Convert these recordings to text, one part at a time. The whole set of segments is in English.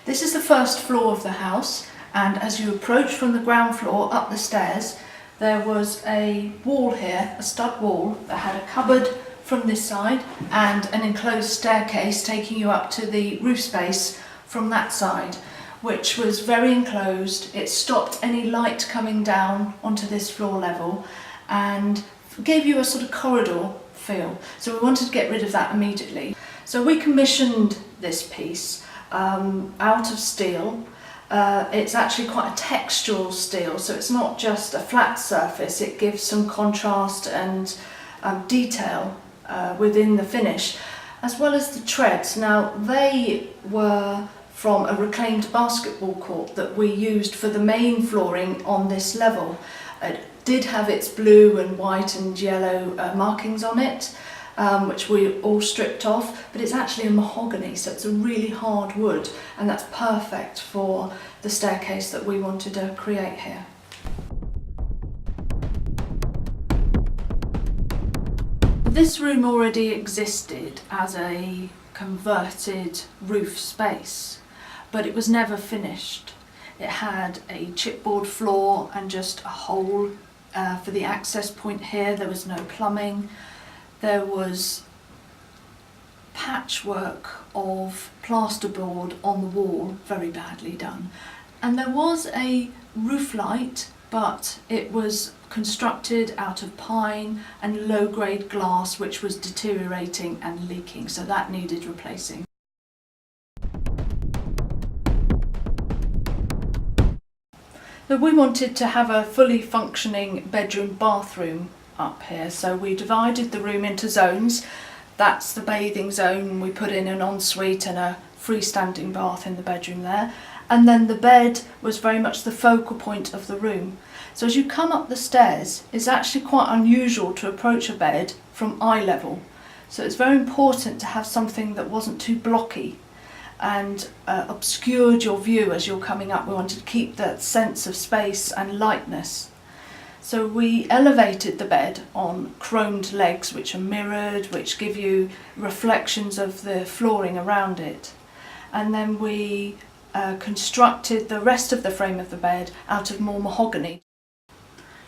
This is the first floor of the house, and as you approach from the ground floor up the stairs, there was a wall here, a stud wall, that had a cupboard from this side and an enclosed staircase taking you up to the roof space from that side, which was very enclosed. It stopped any light coming down onto this floor level and gave you a sort of corridor feel. So we wanted to get rid of that immediately. So we commissioned this piece out of steel. It's actually quite a textural steel, so it's not just a flat surface. It gives some contrast and detail within the finish, as well as the treads. Now, they were from a reclaimed basketball court that we used for the main flooring on this level. It did have its blue and white and yellow markings on it, which we all stripped off, but it's actually a mahogany, so it's a really hard wood, and that's perfect for the staircase that we wanted to create here. This room already existed as a converted roof space, but it was never finished. It had a chipboard floor and just a hole for the access point here. There was no plumbing. There was patchwork of plasterboard on the wall, very badly done. And there was a roof light, but it was constructed out of pine and low-grade glass, which was deteriorating and leaking, so that needed replacing. So we wanted to have a fully functioning bedroom bathroom up here, so we divided the room into zones. That's the bathing zone. We put in an ensuite and a freestanding bath in the bedroom there, and then the bed was very much the focal point of the room. So as you come up the stairs, it's actually quite unusual to approach a bed from eye level, so it's very important to have something that wasn't too blocky and obscured your view as you're coming up. We wanted to keep that sense of space and lightness. So we elevated the bed on chromed legs which are mirrored, which give you reflections of the flooring around it. And then we constructed the rest of the frame of the bed out of more mahogany.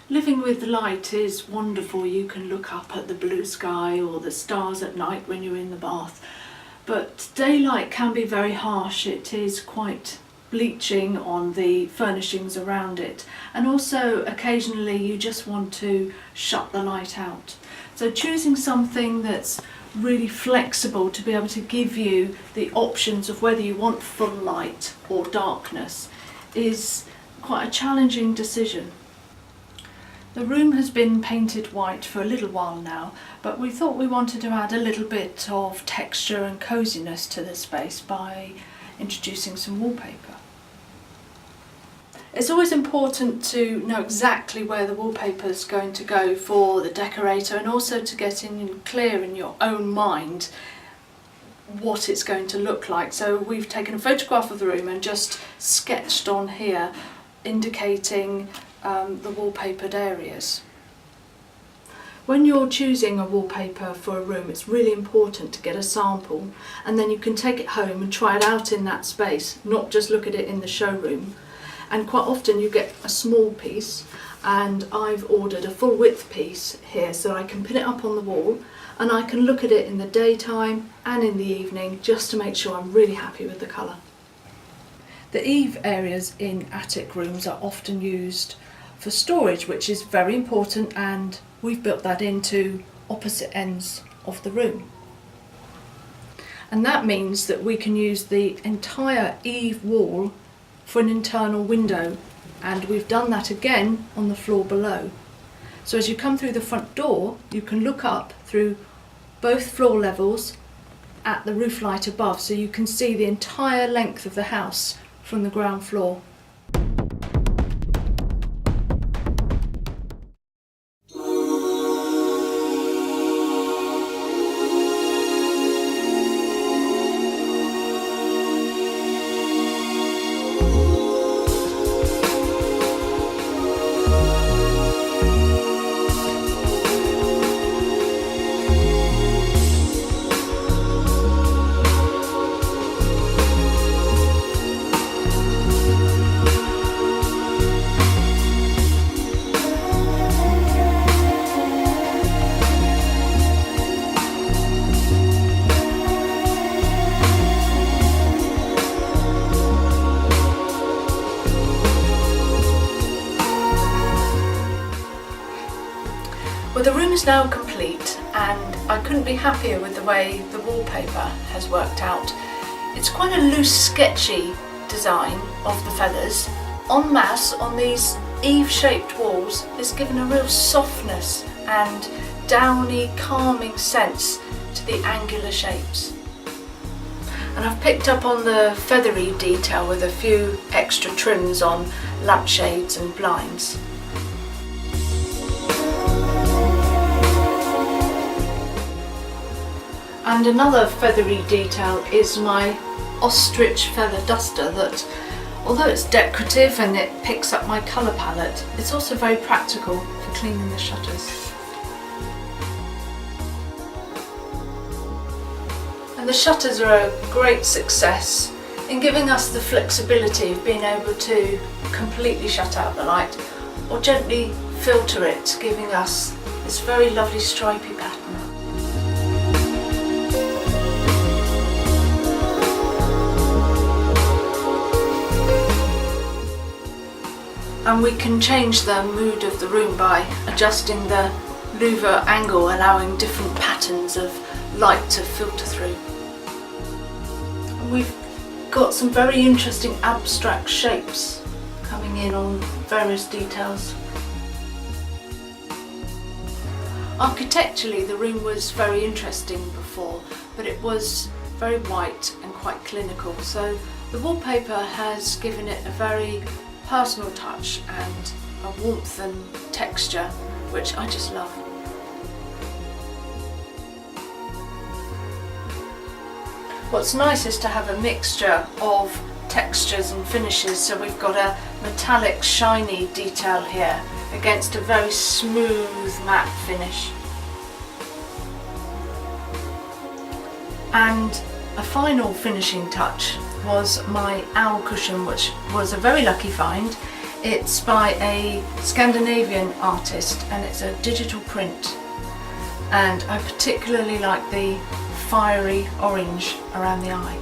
Living with light is wonderful. You can look up at the blue sky or the stars at night when you're in the bath. But daylight can be very harsh. It is quite bleaching on the furnishings around it, and also occasionally you just want to shut the light out. So choosing something that's really flexible to be able to give you the options of whether you want full light or darkness is quite a challenging decision. The room has been painted white for a little while now, but we thought we wanted to add a little bit of texture and coziness to the space by introducing some wallpaper. It's always important to know exactly where the wallpaper is going to go for the decorator, and also to get in clear in your own mind what it's going to look like. So we've taken a photograph of the room and just sketched on here, indicating the wallpapered areas. When you're choosing a wallpaper for a room, it's really important to get a sample, and then you can take it home and try it out in that space, not just look at it in the showroom. And quite often you get a small piece, and I've ordered a full width piece here so I can pin it up on the wall and I can look at it in the daytime and in the evening just to make sure I'm really happy with the colour. The eave areas in attic rooms are often used for storage, which is very important, and we've built that into opposite ends of the room. And that means that we can use the entire eave wall for an internal window, and we've done that again on the floor below. So as you come through the front door, you can look up through both floor levels at the roof light above, so you can see the entire length of the house from the ground floor. is now complete and I couldn't be happier with the way the wallpaper has worked out. It's quite a loose, sketchy design of the feathers. En masse on these Eve-shaped walls is given a real softness and downy, calming sense to the angular shapes. And I've picked up on the feathery detail with a few extra trims on lampshades and blinds. And another feathery detail is my ostrich feather duster that, although it's decorative and it picks up my colour palette, it's also very practical for cleaning the shutters. And the shutters are a great success in giving us the flexibility of being able to completely shut out the light or gently filter it, giving us this very lovely stripy pattern. And we can change the mood of the room by adjusting the louver angle, allowing different patterns of light to filter through. We've got some very interesting abstract shapes coming in on various details. Architecturally, the room was very interesting before, but it was very white and quite clinical, so the wallpaper has given it a very personal touch and a warmth and texture which I just love. What's nice is to have a mixture of textures and finishes, so we've got a metallic shiny detail here against a very smooth matte finish. And a final finishing touch was my owl cushion, which was a very lucky find. It's by a Scandinavian artist and it's a digital print, and I particularly like the fiery orange around the eye.